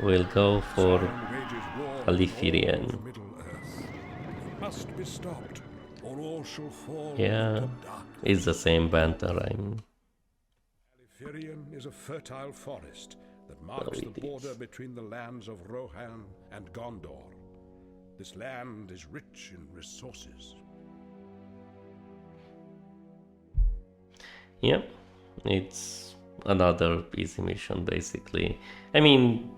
we'll go for Sauron wages war with Halifirien. all of Middle-earth. It must be stopped, or all shall fall Yeah, into darkness. it's the same banter. Halifirien is a fertile forest that So marks the it border is. between the lands of Rohan and Gondor. This land is rich in resources. Yep, it's another easy mission basically. I mean,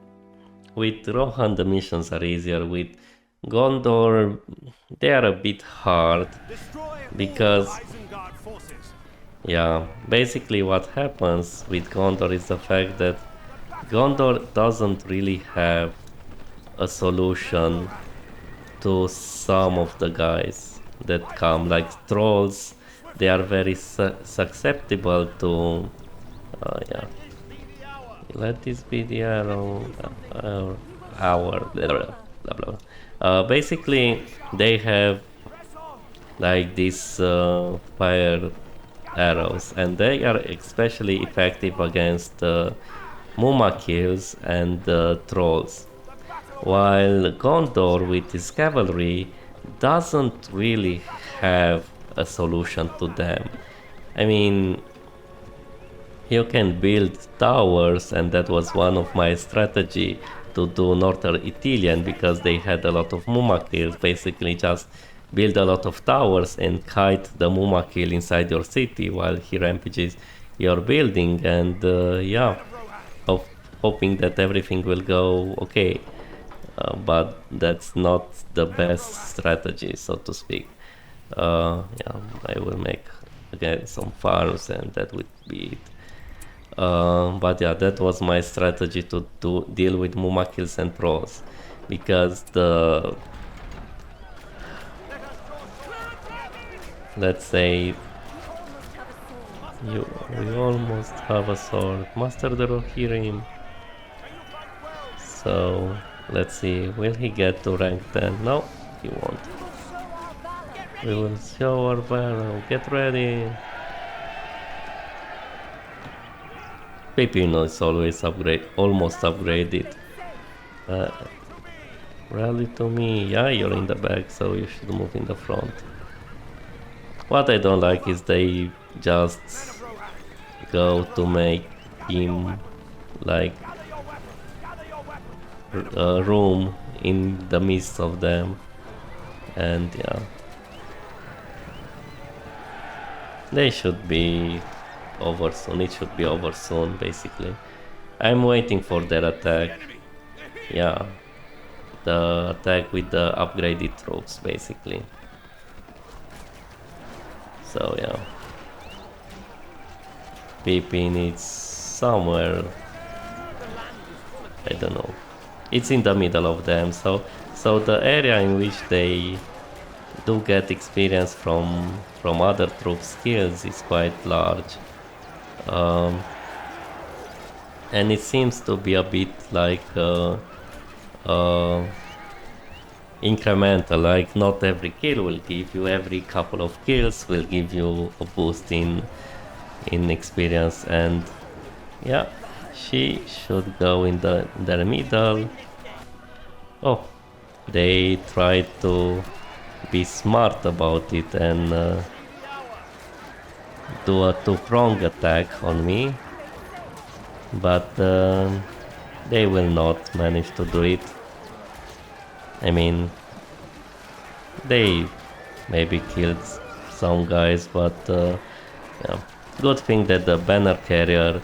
with Rohan the missions are easier. With Gondor, they are a bit hard because yeah, basically what happens with Gondor is the fact that Gondor doesn't really have a solution to some of the guys that come, like trolls. They are very susceptible to yeah, let this be the arrow hour blah blah blah, blah. Basically they have like these fire arrows, and they are especially effective against Muma kills and trolls, while Gondor with his cavalry doesn't really have a solution to them. I mean, you can build towers, and that was one of my strategy to do Northern Ithilien, because they had a lot of Mumakils. Basically just build a lot of towers and kite the Mumakil inside your city while he rampages your building, and yeah, of hoping that everything will go okay. But that's not the best strategy, so to speak. Yeah, I will make again some farms, and that would be it. But yeah, that was my strategy to deal with Mumakils and trolls, because the, let's say, we almost have a sword. Master the Rohirrim. So let's see, will he get to rank 10? No, he won't. We will show our valor. Get ready. Pepino is always almost upgraded. Uh, Rally to me. Yeah, you're in the back, so you should move in the front. What I don't like is they just go to make him like a room in the midst of them, and yeah, they should be over soon. It should be over soon, basically. I'm waiting for their attack. Yeah, the attack with the upgraded troops, basically. So yeah, Pippin is somewhere, I don't know. It's in the middle of them, so the area in which they do get experience from other troop skills is quite large. And it seems to be a bit like uh, incremental, like not every kill will give you, every couple of kills will give you a boost in experience. And yeah, she should go in the middle. Oh, they tried to be smart about it and do a two-prong attack on me, but they will not manage to do it. I mean, they maybe killed some guys, but yeah. Good thing that the banner carrier,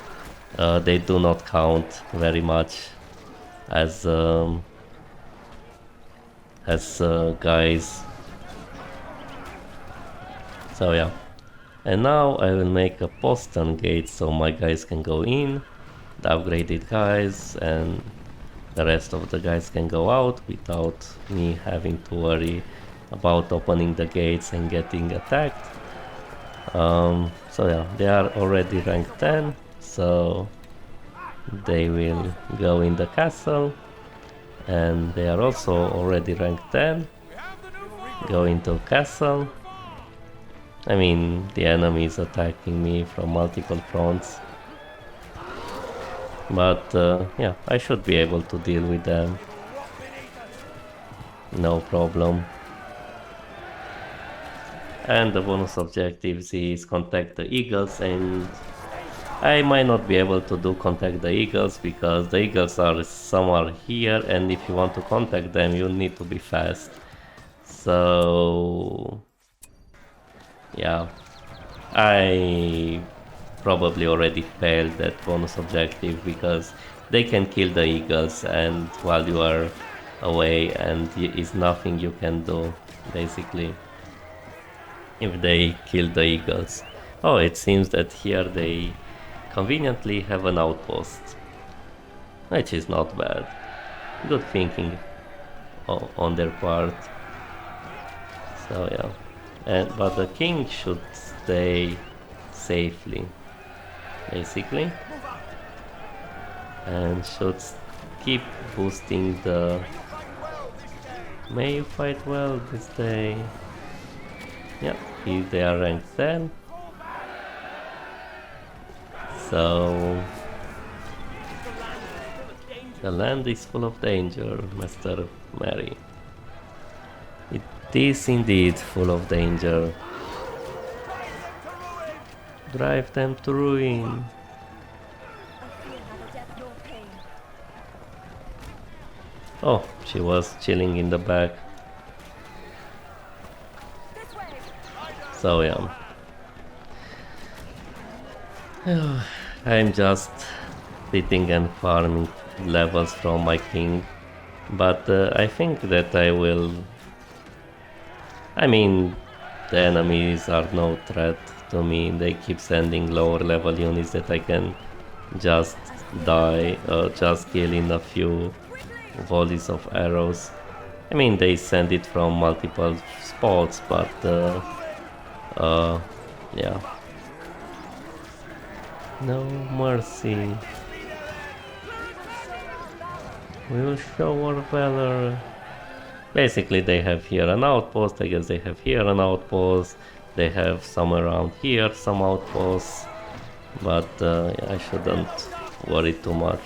they do not count very much as guys. So yeah. And now I will make a postern gate so my guys can go in, the upgraded guys, and the rest of the guys can go out without me having to worry about opening the gates and getting attacked. So yeah, they are already rank 10, so they will go in the castle, and they are also already rank 10, go into castle. I mean, the enemy is attacking me from multiple fronts. But yeah, I should be able to deal with them. No problem. And the bonus objectives is contact the eagles, and I might not be able to do contact the eagles because the eagles are somewhere here, and if you want to contact them you need to be fast. So yeah, I probably already failed that bonus objective because they can kill the eagles and while you are away, and is nothing you can do basically if they kill the eagles. Oh, it seems that here they conveniently have an outpost, which is not bad. Good thinking on their part. So yeah, but the king should stay safely basically, and should keep boosting the may you fight well this day. Yeah, they are ranked 10. So the land is full of danger, Master Mary. It is indeed full of danger. Drive them to ruin. Oh, she was chilling in the back. So yeah. I'm just sitting and farming levels from my king. But I think that I will... I mean, the enemies are no threat to me. They keep sending lower level units that I can just die, just kill in a few volleys of arrows. I mean, they send it from multiple spots, but yeah. No mercy. We will show our valor. Basically, they have here an outpost. I guess they have here an outpost. They have some around here, some outposts. But yeah, I shouldn't worry too much.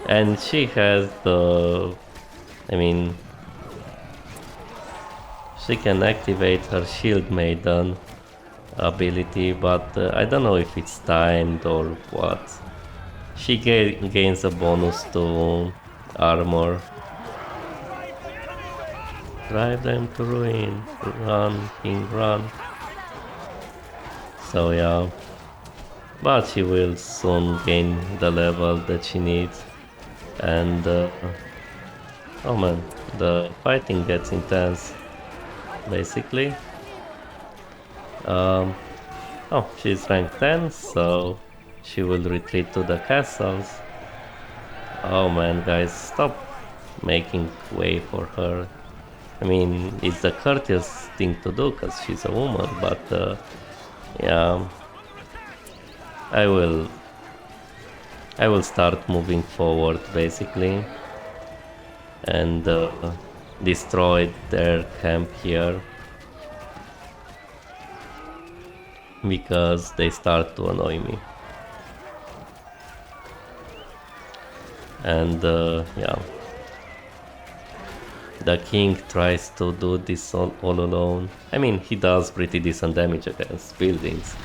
And she has the... I mean... She can activate her Shield Maiden ability, but I don't know if it's timed or what. She gains a bonus to armor. Drive them to ruin. Run, king, run. So yeah. But she will soon gain the level that she needs. And oh man, the fighting gets intense basically. Oh, she's rank 10, so she will retreat to the castles. Oh man, guys, stop making way for her. I mean, it's the courteous thing to do because she's a woman, but yeah, I will start moving forward basically and destroy their camp here because they start to annoy me. And yeah, the king tries to do this all alone. I mean, he does pretty decent damage against buildings,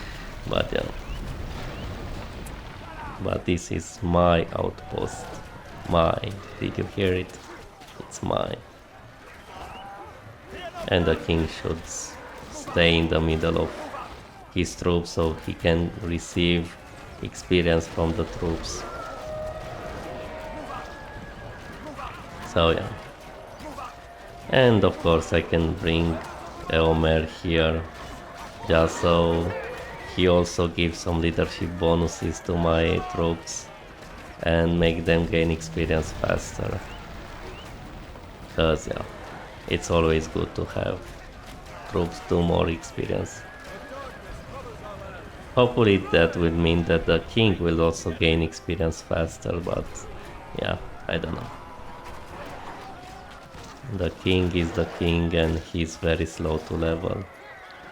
but yeah. But this is my outpost. Did you hear it? It's mine. And the king should stay in the middle of his troops so he can receive experience from the troops. So yeah. And of course I can bring Eomer here just so he also gives some leadership bonuses to my troops and make them gain experience faster. Because yeah, it's always good to have troops do more experience. Hopefully that will mean that the king will also gain experience faster, but yeah, I don't know. The king is the king and he's very slow to level.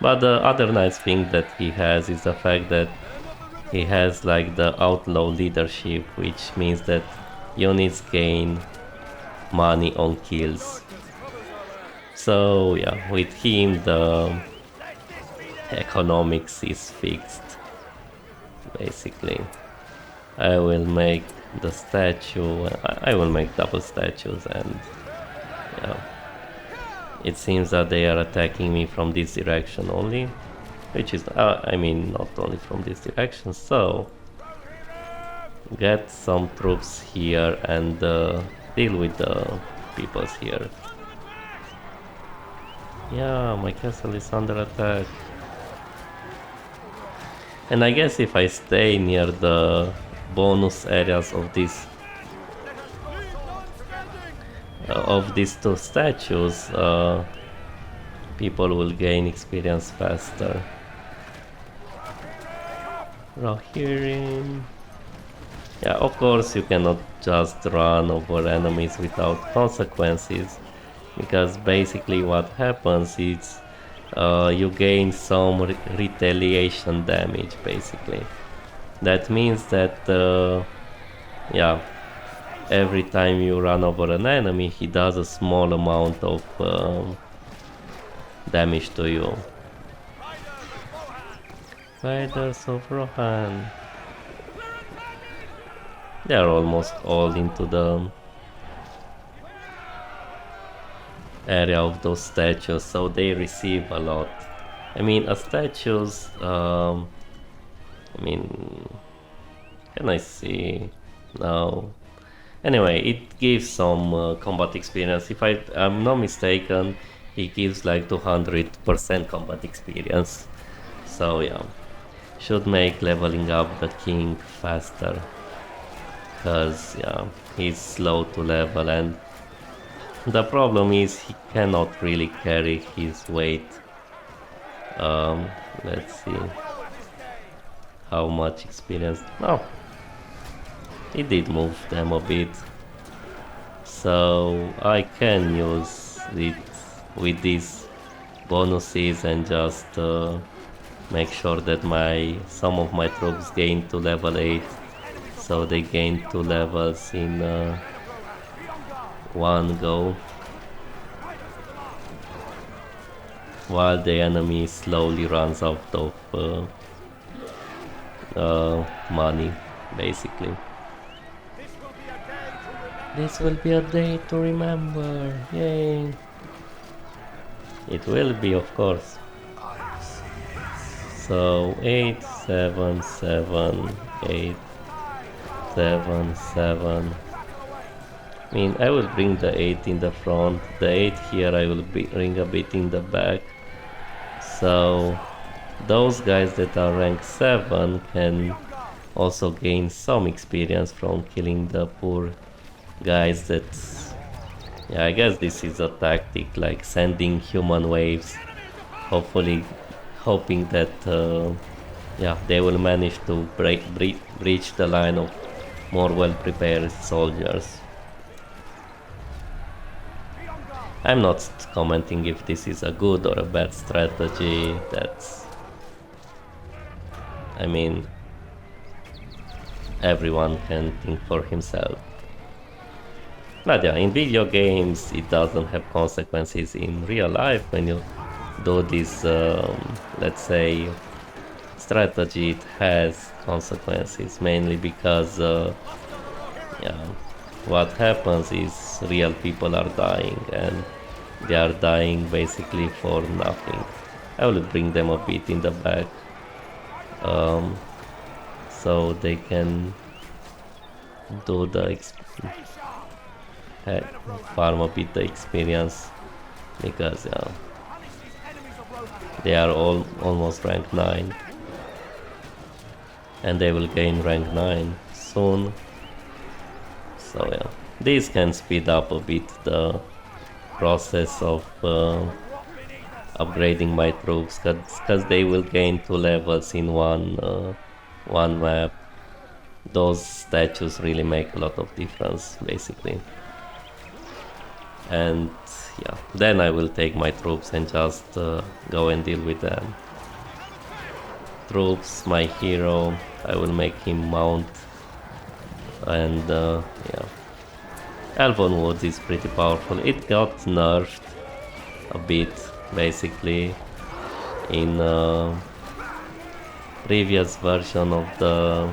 But the other nice thing that he has is the fact that he has like the outlaw leadership, which means that units gain money on kills. So yeah, with him the economics is fixed, basically. I will make the statue, I will make double statues, and yeah, it seems that they are attacking me from this direction only, which is, I mean, not only from this direction, so get some troops here and deal with the peoples here. Yeah, my castle is under attack. And I guess if I stay near the bonus areas of these two statues, people will gain experience faster. Halifirien. Yeah, of course you cannot just run over enemies without consequences, because basically what happens is you gain some retaliation damage, basically. That means that yeah, every time you run over an enemy, he does a small amount of damage to you. Riders of Rohan. They are almost all into the area of those statues, so they receive a lot. I mean, statues, I mean, can I see? No. Anyway, it gives some combat experience. If I'm not mistaken, it gives like 200% combat experience. So yeah, should make leveling up the king faster, because yeah, he's slow to level, and the problem is he cannot really carry his weight. Let's see how much experience. Oh, he did move them a bit, so I can use it with these bonuses and just make sure that some of my troops gain to level 8, so they gain 2 levels in one go, while the enemy slowly runs out of money, basically. This will be a day to remember, yay! It will be, of course. So 8, 7, 7, 8, 7, 7. I mean, I will bring the 8 in the front, the 8 here I will bring a bit in the back. So those guys that are rank 7 can also gain some experience from killing the poor guys that... Yeah, I guess this is a tactic, like sending human waves, hopefully hoping that yeah, they will manage to breach the line of more well-prepared soldiers. I'm not commenting if this is a good or a bad strategy. That's... I mean, everyone can think for himself. But yeah, in video games it doesn't have consequences. In real life, when you do this, let's say, strategy, it has consequences, mainly because yeah, what happens is real people are dying, and they are dying basically for nothing. I will bring them a bit in the back, so they can do the farm a bit the experience, because yeah, they are all almost rank 9, and they will gain rank 9 soon. So yeah, these can speed up a bit the process of upgrading my troops, because they will gain 2 levels in one map. Those statues really make a lot of difference, basically. And yeah, then I will take my troops and just go and deal with them. Troops, my hero, I will make him mount. And yeah, Elven Woods is pretty powerful. It got nerfed a bit, basically, in previous version of the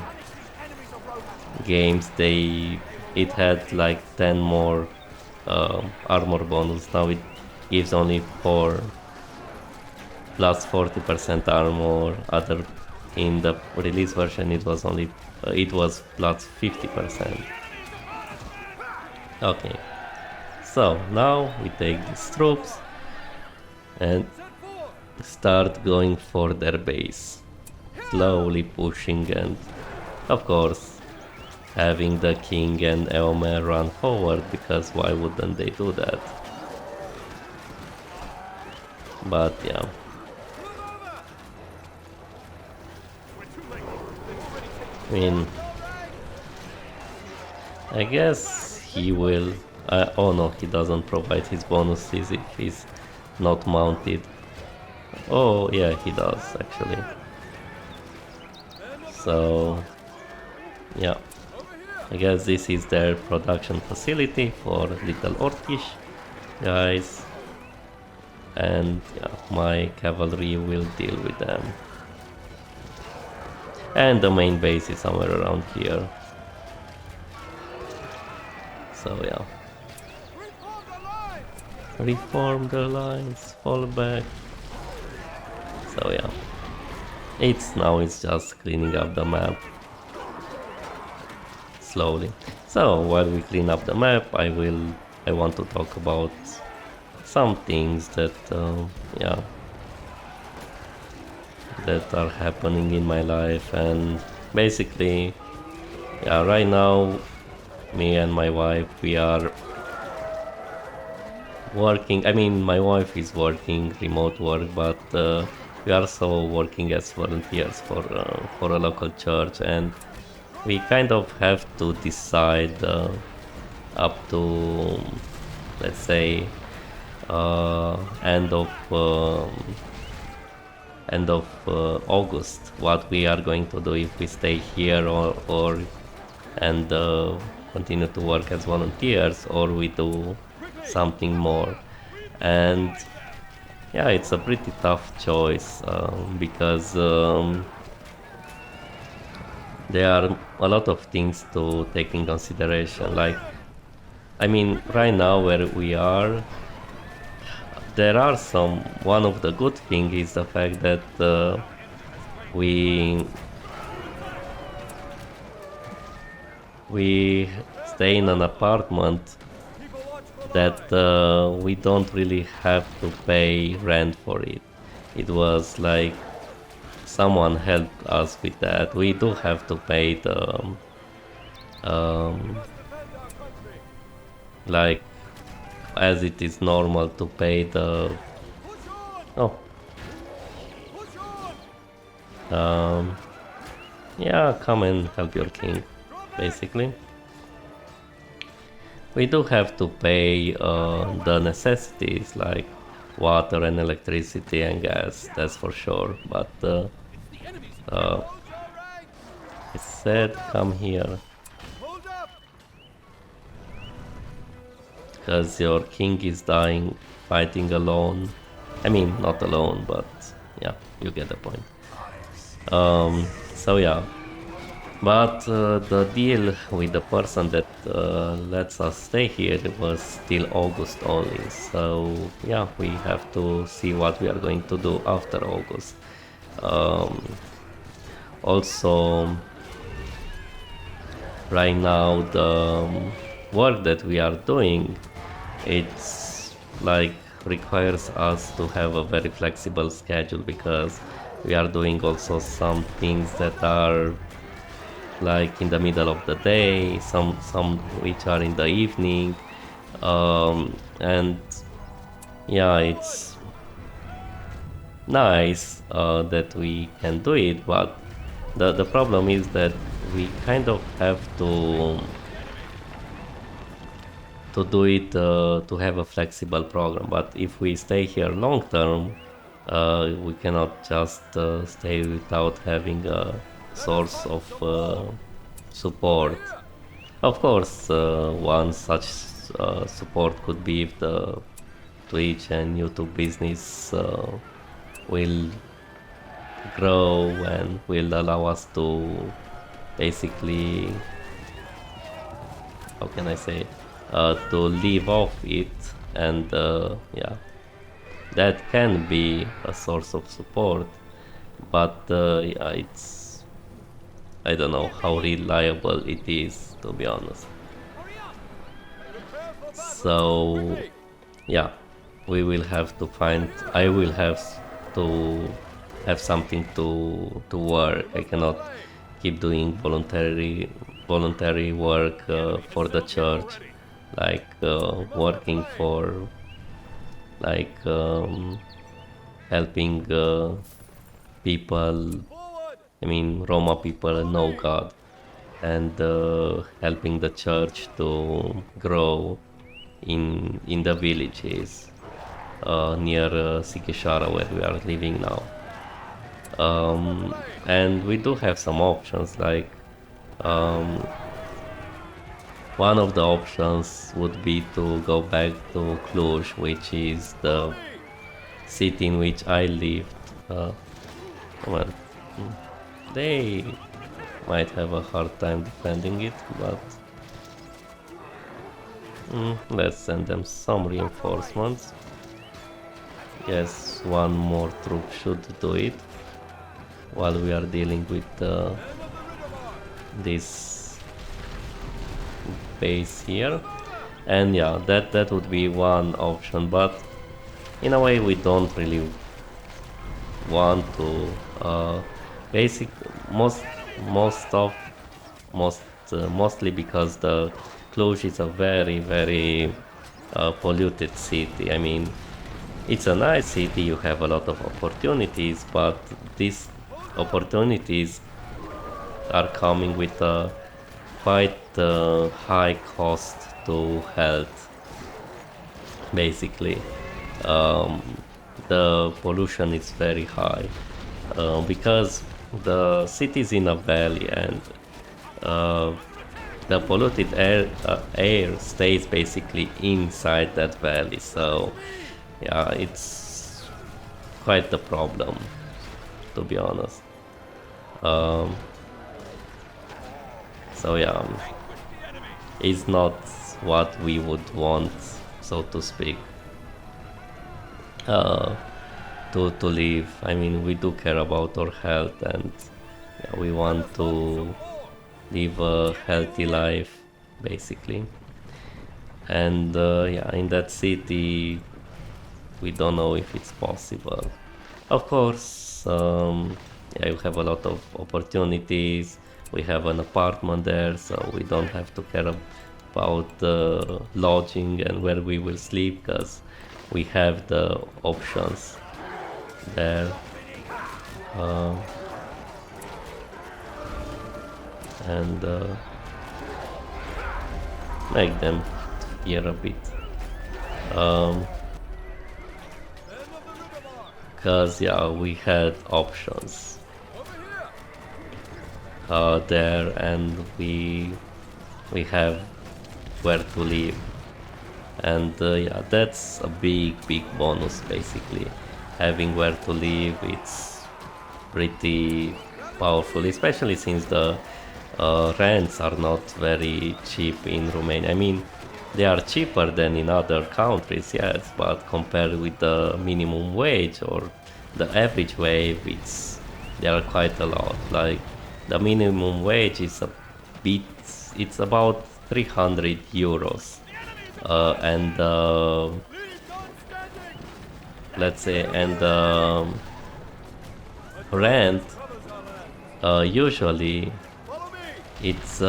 games. It had like 10 more armor bonus. Now it gives only 4 plus 40% armor. Other in the release version it was only it was plus 50%. Okay, so now we take these troops and start going for their base, slowly pushing, and of course having the king and Eomer run forward, because why wouldn't they do that? But yeah, I mean, I guess he will. Oh no, he doesn't provide his bonuses if he's not mounted. Oh yeah, he does actually. So yeah, I guess this is their production facility for little orcish guys, and yeah, my cavalry will deal with them. And the main base is somewhere around here. So yeah. Reform the lines, fall back. So yeah. It's just cleaning up the map. Slowly. So while we clean up the map, I want to talk about some things that yeah, that are happening in my life. And basically, yeah, right now me and my wife, we are working. I mean, my wife is working remote work, but we are also working as volunteers for a local church, and we kind of have to decide up to, let's say, end of August, what we are going to do, if we stay here or and continue to work as volunteers, or we do something more. And yeah, it's a pretty tough choice, because there are a lot of things to take in consideration. Like, I mean, right now where we are, there are one of the good thing is the fact that we stay in an apartment that we don't really have to pay rent for it. It was like someone helped us with that. We do have to pay the like, as it is normal to pay the yeah, come and help your king, basically. We do have to pay the necessities like water and electricity and gas, that's for sure. But it said come here because your king is dying fighting alone. I mean, not alone, but yeah, you get the point. So yeah, but the deal with the person that lets us stay here was till August only. So yeah, we have to see what we are going to do after August. Also, right now the work that we are doing, it's like requires us to have a very flexible schedule, because we are doing also some things that are like in the middle of the day, some which are in the evening, and yeah, it's nice that we can do it, but the problem is that we kind of have to do it to have a flexible program. But if we stay here long term, we cannot just stay without having a source of support. Of course, one such support could be if the Twitch and YouTube business will grow and will allow us to basically, how can I say, to live off it, and yeah, that can be a source of support, but yeah, it's, I don't know how reliable it is, to be honest. So yeah, we will have to find, I will have to have something to work. I cannot keep doing voluntary work for the church, like working for, like helping people, I mean Roma people know God, and helping the church to grow in the villages near Sikeshara, where we are living now. And we do have some options, like one of the options would be to go back to Cluj, which is the city in which I lived. Well, they might have a hard time defending it, but let's send them some reinforcements. Yes, one more troop should do it while we are dealing with this base here. And yeah, that would be one option, but in a way we don't really want to. Mostly because the Cluj is a very polluted city. I mean, it's a nice city, you have a lot of opportunities, but these opportunities are coming with a quite high cost to health, basically. The pollution is very high because the city is in a valley, and the polluted air stays basically inside that valley. So yeah, it's quite the problem, to be honest. So yeah, it's not what we would want, so to speak, to live. I mean, we do care about our health, and yeah, we want to live a healthy life, basically. And yeah, in that city, we don't know if it's possible. Of course, yeah, you have a lot of opportunities. We have an apartment there, so we don't have to care about lodging and where we will sleep, because we have the options there. And make them fear a bit. Because yeah, we had options there, and we have where to live, and yeah, that's a big bonus, basically. Having where to live, it's pretty powerful, especially since the rents are not very cheap in Romania. I mean, they are cheaper than in other countries, yes, but compared with the minimum wage or the average wage, they are quite a lot. Like, the minimum wage is it's about 300 euros, and let's say, and rent usually it's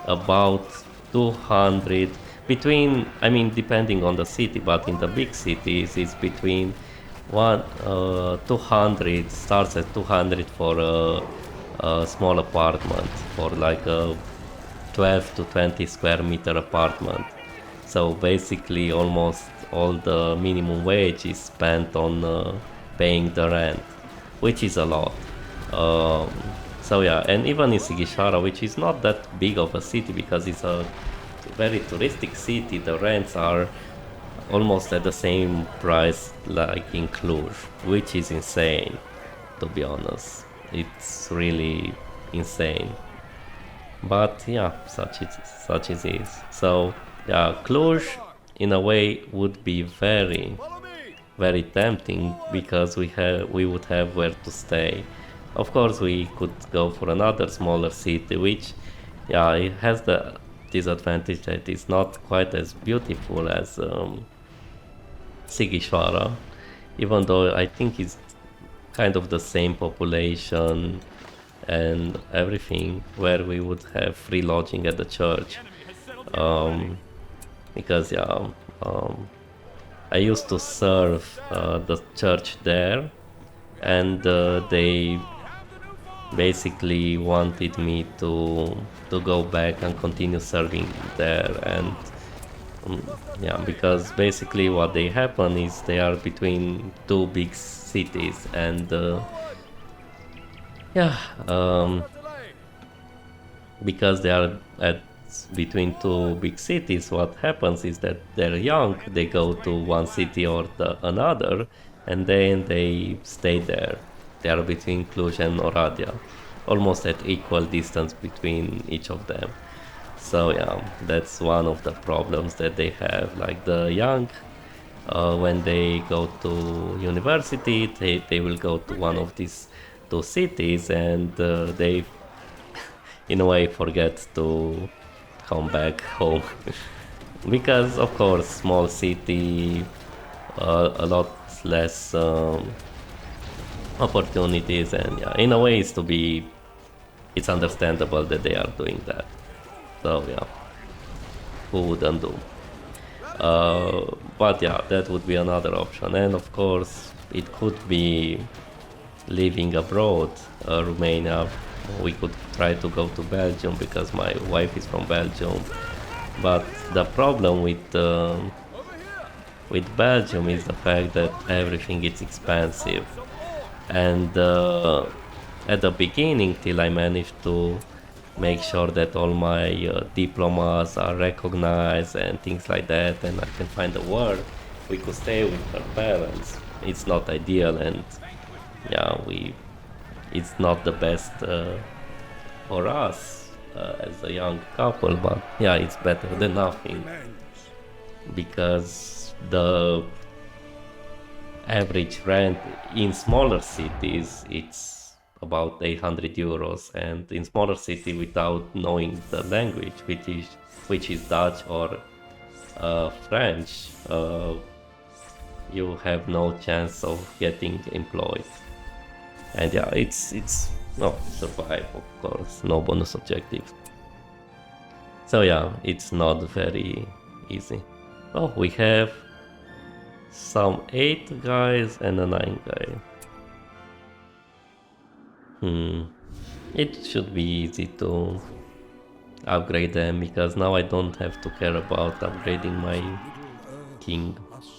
about 200, between, I mean, depending on the city, but in the big cities it's between 200, starts at 200 for a small apartment, for like a 12 to 20 square meter apartment. So basically almost all the minimum wage is spent on paying the rent, which is a lot. Um, so yeah, and even in Sigishara, which is not that big of a city because it's a very touristic city, the rents are almost at the same price like in Cluj, which is insane, to be honest. It's really insane. But yeah, such it is. So yeah, Cluj in a way would be very tempting because we would have where to stay. Of course, we could go for another smaller city, which yeah, it has the disadvantage that it's not quite as beautiful as Sigishwara, even though I think it's kind of the same population and everything, where we would have free lodging at the church. Um, because yeah, um, I used to serve the church there, and they basically wanted me to go back and continue serving there. And um, yeah, because basically what they happen is they are between two big cities, and yeah, because they are at between two big cities, what happens is that they're young, they go to one city or another, and then they stay there. They are between Cluj and Oradea, almost at equal distance between each of them. So yeah, that's one of the problems that they have. Like the young, when they go to university, they will go to one of these two cities, and they in a way forget to come back home. Because of course small city, a lot less opportunities, and yeah, in a way it's understandable that they are doing that. So yeah, who wouldn't do? But yeah, that would be another option. And of course it could be living abroad, Romania. We could try to go to Belgium because my wife is from Belgium. But the problem with Belgium is the fact that everything is expensive. And at the beginning, till I managed to make sure that all my diplomas are recognized and things like that, and I can find a work, we could stay with her parents. It's not ideal, and yeah, it's not the best for us as a young couple, but yeah, it's better than nothing, because the average rent in smaller cities it's about 800 euros, and in smaller city without knowing the language, which is Dutch or French, you have no chance of getting employed. And yeah, it's no survive, of course, no bonus objectives. So yeah, it's not very easy. Oh, we have some 8 guys and a 9 guy. It should be easy to upgrade them, because now I don't have to care about upgrading my king.